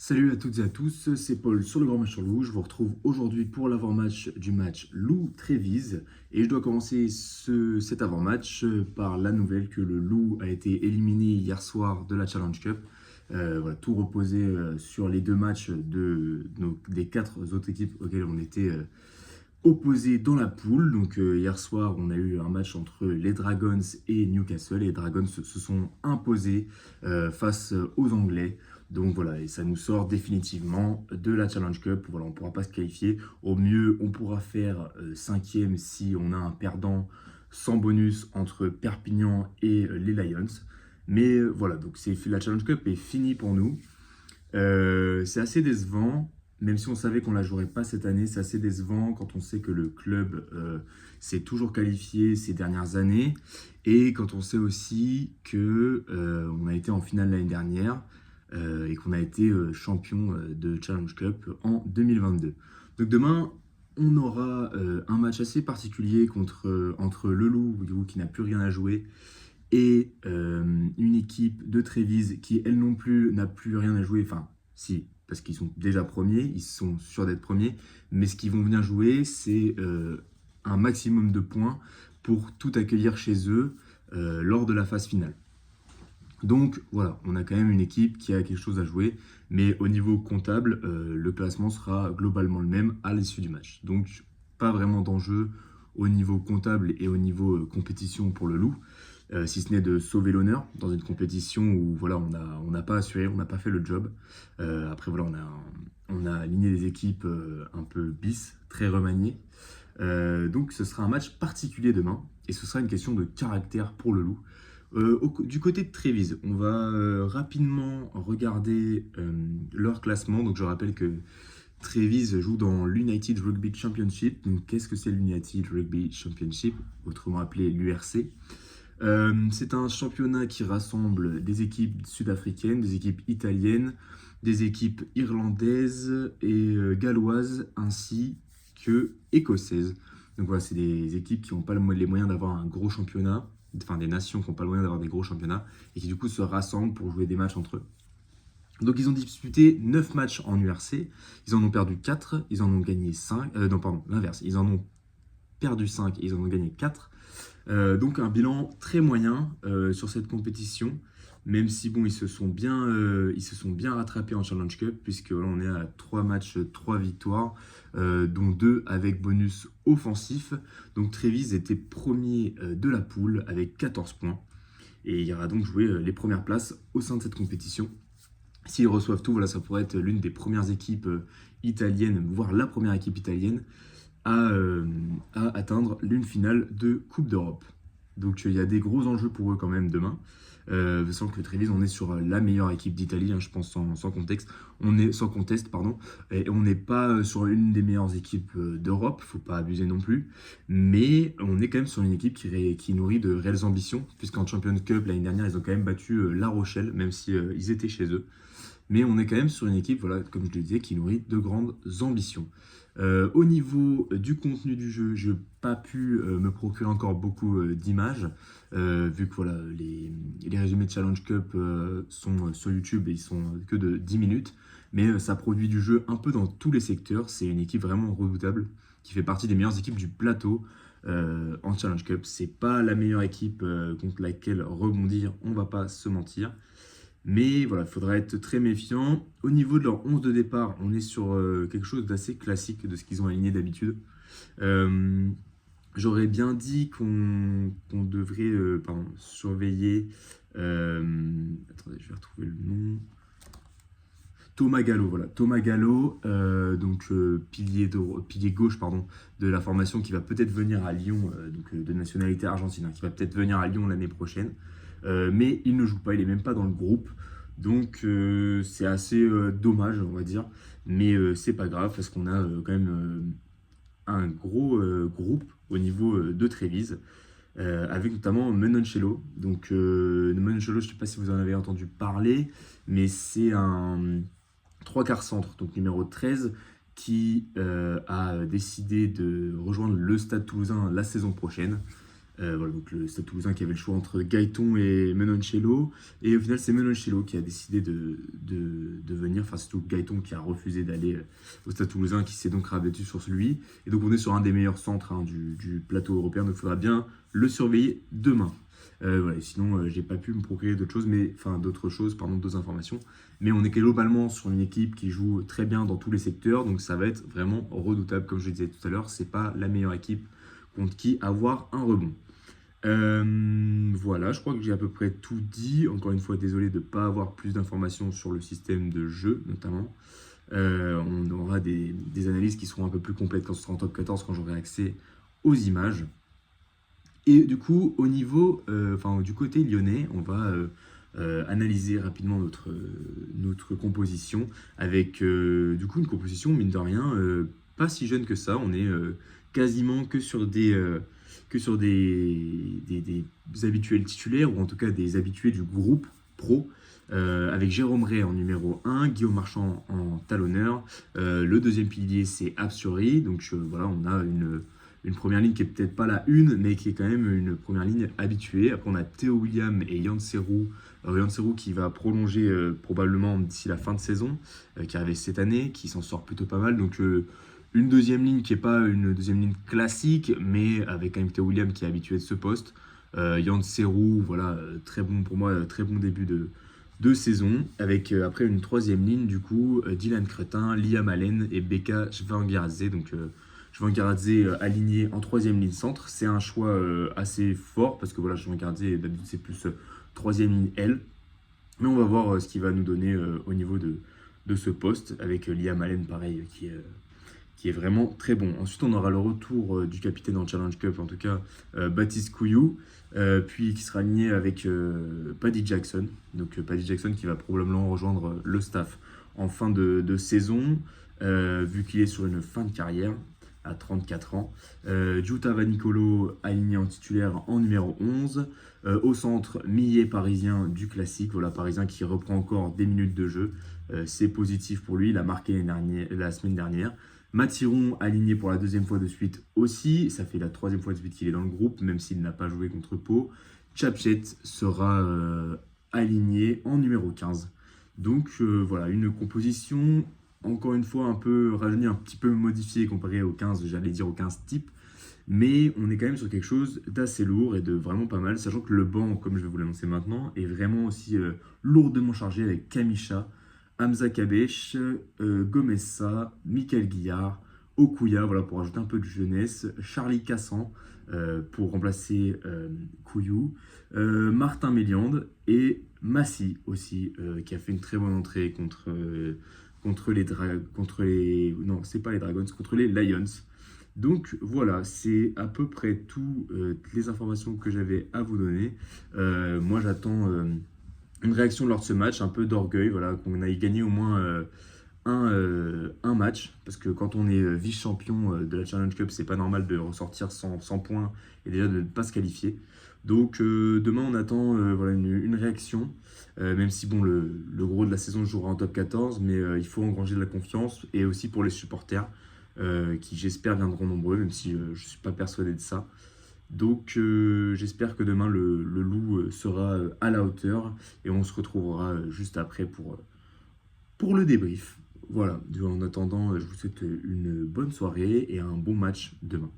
Salut à toutes et à tous, c'est Paul sur le Grand Match sur Loup. Je vous retrouve aujourd'hui pour l'avant-match du match Loup-Trévise. Et je dois commencer cet avant-match par la nouvelle que le Loup a été éliminé hier soir de la Challenge Cup. Voilà, tout reposait sur les deux matchs des quatre autres équipes auxquelles on était opposés dans la poule. Donc hier soir, on a eu un match entre les Dragons et Newcastle. Les Dragons se sont imposés face aux Anglais. Donc voilà, et ça nous sort définitivement de la Challenge Cup. Voilà, on ne pourra pas se qualifier. Au mieux, on pourra faire cinquième si on a un perdant sans bonus entre Perpignan et les Lions. Mais voilà, donc la Challenge Cup est finie pour nous. C'est assez décevant, même si on savait qu'on ne la jouerait pas cette année. C'est assez décevant quand on sait que le club s'est toujours qualifié ces dernières années. Et quand on sait aussi que on a été en finale l'année dernière et qu'on a été champion de Challenge Cup en 2022. Donc demain, on aura un match assez particulier entre le Loup, du coup, qui n'a plus rien à jouer, et une équipe de Trévise qui, elle non plus, n'a plus rien à jouer. Enfin, si, parce qu'ils sont déjà premiers, ils sont sûrs d'être premiers, mais ce qu'ils vont venir jouer, c'est un maximum de points pour tout accueillir chez eux lors de la phase finale. Donc voilà, on a quand même une équipe qui a quelque chose à jouer, mais au niveau comptable, le classement sera globalement le même à l'issue du match. Donc pas vraiment d'enjeu au niveau comptable et au niveau compétition pour le Loup, si ce n'est de sauver l'honneur dans une compétition où voilà, on n'a pas assuré, on n'a pas fait le job. Après voilà, on a aligné des équipes un peu bis, très remaniées. Donc ce sera un match particulier demain, et ce sera une question de caractère pour le Loup. Du côté de Trévise, on va rapidement regarder leur classement. Donc je rappelle que Trévise joue dans l'United Rugby Championship. Donc qu'est-ce que c'est l'United Rugby Championship, autrement appelé l'URC? C'est un championnat qui rassemble des équipes sud-africaines, des équipes italiennes, des équipes irlandaises et galloises, ainsi que écossaises. Donc voilà, c'est des équipes qui n'ont pas les moyens d'avoir un gros championnat, enfin des nations qui n'ont pas le moyen d'avoir des gros championnats, et qui du coup se rassemblent pour jouer des matchs entre eux. Donc ils ont disputé 9 matchs en URC, ils en ont perdu 4, ils en ont gagné 5, non pardon, l'inverse, ils en ont perdu 5 et ils en ont gagné 4. Donc un bilan très moyen sur cette compétition, même si bon, ils se sont bien rattrapés en Challenge Cup, puisque là, on est à 3 matchs, 3 victoires, dont 2 avec bonus offensif. Donc Trévise était premier de la poule avec 14 points, et il ira donc jouer les premières places au sein de cette compétition. S'ils reçoivent tout, voilà, ça pourrait être l'une des premières équipes italiennes, voire la première équipe italienne à atteindre l'une finale de Coupe d'Europe. Donc il y a des gros enjeux pour eux quand même demain. Sans que Trévise, on est sur la meilleure équipe d'Italie, hein, je pense sans contexte. On est sans conteste, pardon. Et on n'est pas sur une des meilleures équipes d'Europe, faut pas abuser non plus. Mais on est quand même sur une équipe qui nourrit de réelles ambitions, puisqu'en Champions Cup l'année dernière, ils ont quand même battu La Rochelle, même si ils étaient chez eux. Mais on est quand même sur une équipe, voilà, comme je le disais, qui nourrit de grandes ambitions. Au niveau du contenu du jeu, je n'ai pas pu me procurer encore beaucoup d'images, vu que voilà, les résumés de Challenge Cup sont sur YouTube et ils sont que de 10 minutes. Mais ça produit du jeu un peu dans tous les secteurs. C'est une équipe vraiment redoutable qui fait partie des meilleures équipes du plateau en Challenge Cup. C'est pas la meilleure équipe contre laquelle rebondir, on va pas se mentir. Mais voilà, il faudra être très méfiant. Au niveau de leur 11 de départ, on est sur quelque chose d'assez classique de ce qu'ils ont aligné d'habitude. Euh, J'aurais bien dit qu'on devrait surveiller. Attendez, je vais retrouver le nom. Thomas Gallo, voilà. Thomas Gallo, pilier gauche pardon, de la formation qui va peut-être venir à Lyon, de nationalité argentine, hein, qui va peut-être venir à Lyon l'année prochaine. Mais il ne joue pas, il n'est même pas dans le groupe. Donc c'est assez dommage, on va dire. Mais c'est pas grave parce qu'on a quand même un gros groupe au niveau de Trévise. Avec notamment Menoncello. Donc Menoncello, je ne sais pas si vous en avez entendu parler, mais c'est un trois quarts centre, donc numéro 13, qui a décidé de rejoindre le Stade Toulousain la saison prochaine. Voilà, donc le Stade Toulousain qui avait le choix entre Gaëton et Menoncello. Et au final, c'est Menoncello qui a décidé de venir. Enfin, surtout Gaëton qui a refusé d'aller au Stade Toulousain, qui s'est donc rabattu sur celui. Et donc, on est sur un des meilleurs centres du plateau européen. Donc, il faudra bien le surveiller demain. Voilà, sinon, j'ai pas pu me procurer d'autres choses, d'autres informations. Mais on est globalement sur une équipe qui joue très bien dans tous les secteurs. Donc, ça va être vraiment redoutable. Comme je le disais tout à l'heure, c'est pas la meilleure équipe contre qui avoir un rebond. Voilà, je crois que j'ai à peu près tout dit. Encore une fois, désolé de ne pas avoir plus d'informations sur le système de jeu, notamment. On aura des analyses qui seront un peu plus complètes quand ce sera en top 14, quand j'aurai accès aux images. Et du coup, du côté lyonnais, on va analyser rapidement notre composition avec du coup une composition, mine de rien, pas si jeune que ça. On est quasiment que sur des habituels titulaires, ou en tout cas des habitués du groupe pro, avec Jérôme Ray en numéro 1, Guillaume Marchand en talonneur. Le deuxième pilier, c'est Absuri. Donc voilà, on a une première ligne qui est peut-être pas la une, mais qui est quand même une première ligne habituée. Après, on a Théo William et Yann Serrou. Yann Serrou qui va prolonger probablement d'ici la fin de saison, qui arrive cette année, qui s'en sort plutôt pas mal. Donc, une deuxième ligne qui n'est pas une deuxième ligne classique, mais avec quand même Théo William qui est habitué de ce poste. Yann Serrou, voilà, très bon pour moi, très bon début de saison. Avec après une troisième ligne, du coup, Dylan Cretin, Liam Allen et Beka Schwangaradze. Donc, Schwangaradze aligné en troisième ligne centre. C'est un choix assez fort parce que voilà, Schwangaradze, d'habitude, c'est plus troisième ligne L. Mais on va voir ce qu'il va nous donner au niveau de ce poste avec Liam Allen, pareil, qui est vraiment très bon. Ensuite, on aura le retour du capitaine en Challenge Cup, en tout cas Baptiste Couillou, puis qui sera aligné avec Paddy Jackson. Donc Paddy Jackson qui va probablement rejoindre le staff en fin de saison, vu qu'il est sur une fin de carrière à 34 ans. Giuta Vanicolo aligné en titulaire en numéro 11. Au centre, Millet parisien du classique. Voilà, parisien qui reprend encore des minutes de jeu. C'est positif pour lui, il a marqué la semaine dernière. Mathiron aligné pour la deuxième fois de suite aussi. Ça fait la troisième fois de suite qu'il est dans le groupe, même s'il n'a pas joué contre Pau. Chapchet sera aligné en numéro 15. Donc voilà, une composition, encore une fois, un peu rajeunie, un petit peu modifiée comparée au 15, j'allais dire au 15 type. Mais on est quand même sur quelque chose d'assez lourd et de vraiment pas mal, sachant que le banc, comme je vais vous l'annoncer maintenant, est vraiment aussi lourdement chargé avec Kamisha, Hamza Kabesh, Gomessa, Michael Guillard, Okuya, voilà, pour ajouter un peu de jeunesse, Charlie Cassan pour remplacer Couillou, Martin Méliande et Massy aussi, qui a fait une très bonne entrée contre non, c'est pas les Dragons, contre les Lions. Donc voilà, c'est à peu près toutes les informations que j'avais à vous donner. Moi, j'attends une réaction lors de ce match, un peu d'orgueil, voilà, qu'on aille gagner au moins un match, parce que quand on est vice-champion de la Challenge Cup, c'est pas normal de ressortir sans points et déjà de ne pas se qualifier. Donc demain, on attend voilà, une réaction, même si bon, le gros de la saison jouera en top 14, mais il faut engranger de la confiance, et aussi pour les supporters, qui j'espère viendront nombreux, même si je ne suis pas persuadé de ça. Donc j'espère que demain le Loup sera à la hauteur, et on se retrouvera juste après pour le débrief. Voilà, en attendant, je vous souhaite une bonne soirée et un bon match demain.